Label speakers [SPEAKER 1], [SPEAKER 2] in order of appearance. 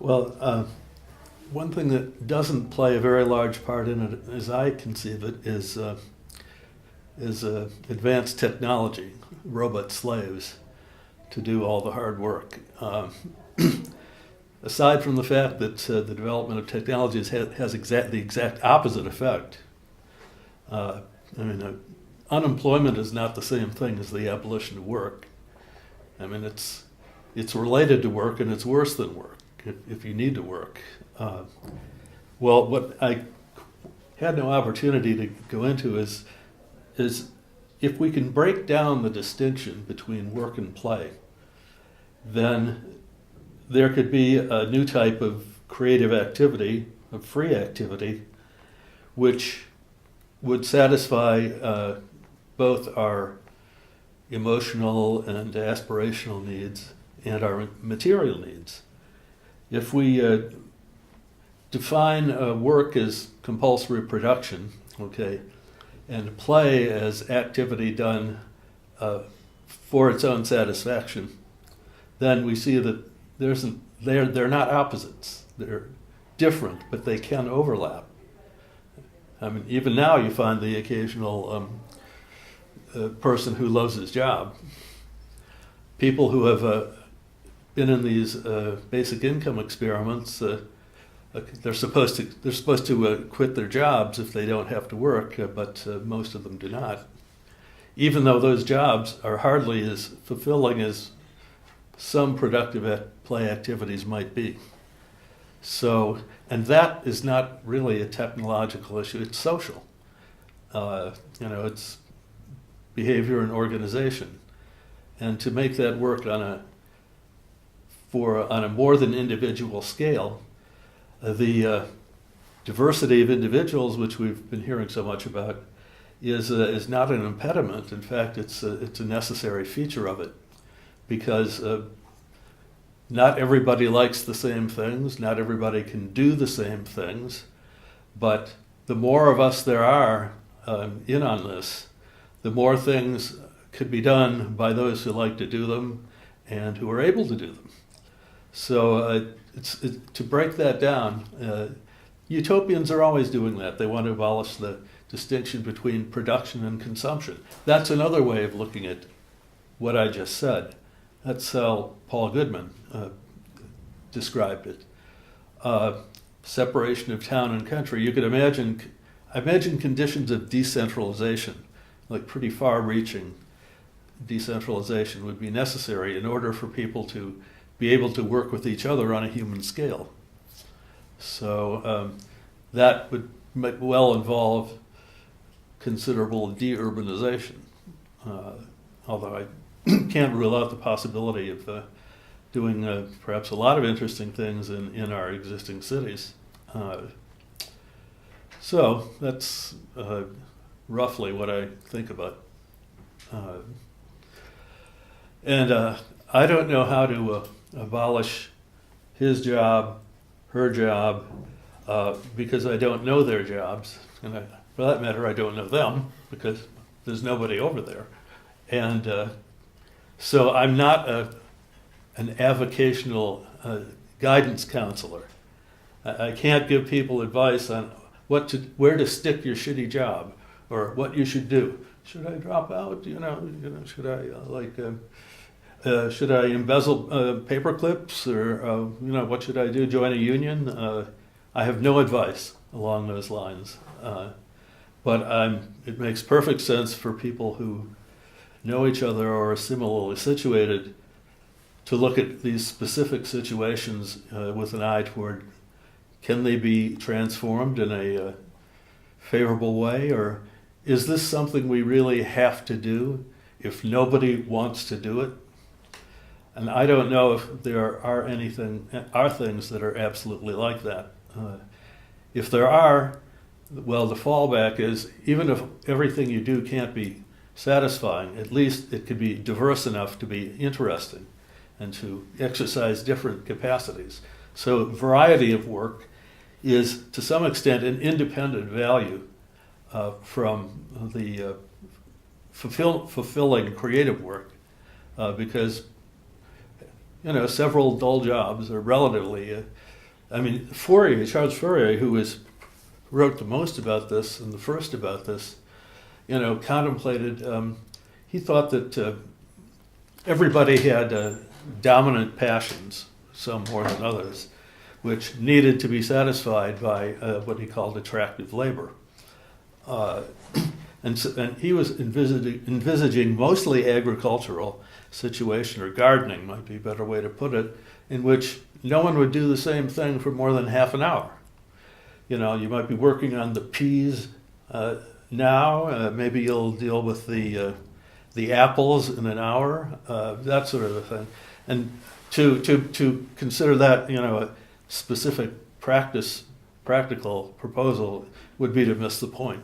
[SPEAKER 1] Well, one thing that doesn't play a very large part in it, as I conceive it, is advanced technology, robot slaves, to do all the hard work. Aside from the fact that the development of technologies has the exact opposite effect. Unemployment is not the same thing as the abolition of work. I mean, it's related to work, and it's worse than work if you need to work. Well, what I had no opportunity to go into is if we can break down the distinction between work and play, then there could be a new type of creative activity, of free activity, which would satisfy both our emotional and aspirational needs and our material needs. If we define work as compulsory production, okay, and play as activity done for its own satisfaction, then we see that they're not opposites. They're different, but they can overlap. I mean, even now you find the occasional person who loves his job. People who have been in these basic income experiments, they're supposed to quit their jobs if they don't have to work, but most of them do not. Even though those jobs are hardly as fulfilling as some productive play activities might be. So, and that is not really a technological issue, it's social. It's behavior and organization. And to make that work on a more than individual scale, the diversity of individuals, which we've been hearing so much about, is not an impediment. In fact, it's a necessary feature of it, because not everybody likes the same things, not everybody can do the same things, but the more of us there are in on this, the more things could be done by those who like to do them and who are able to do them. So to break that down, utopians are always doing that. They want to abolish the distinction between production and consumption. That's another way of looking at what I just said. That's how Paul Goodman described it. Separation of town and country. You could imagine conditions of decentralization, like pretty far-reaching decentralization, would be necessary in order for people to be able to work with each other on a human scale. So that might well involve considerable de-urbanization, although I can't rule out the possibility of doing perhaps a lot of interesting things in our existing cities. So that's roughly what I think about. And I don't know how to abolish his job, her job, because I don't know their jobs. And for that matter, I don't know them, because there's nobody over there. And so I'm not an avocational guidance counselor. I can't give people advice on where to stick your shitty job, or what you should do. Should I drop out? Should I should I embezzle paper clips, or what should I do? Join a union? I have no advice along those lines. But it makes perfect sense for people who know each other or are similarly situated to look at these specific situations with an eye toward, can they be transformed in a favorable way, or is this something we really have to do if nobody wants to do it? And I don't know if there are things that are absolutely like that. If there are, well, the fallback is, even if everything you do can't be satisfying, at least it could be diverse enough to be interesting and to exercise different capacities. So variety of work is, to some extent, an independent value from the fulfilling creative work, because several dull jobs are relatively I mean, Fourier, Charles Fourier, wrote the most about this and the first about this, contemplated, he thought that everybody had dominant passions, some more than others, which needed to be satisfied by what he called attractive labor. And he was envisaging mostly agricultural situation, or gardening might be a better way to put it, in which no one would do the same thing for more than half an hour. You might be working on the peas now, maybe you'll deal with the apples in an hour, that sort of a thing. And to consider that, a specific practical proposal would be to miss the point.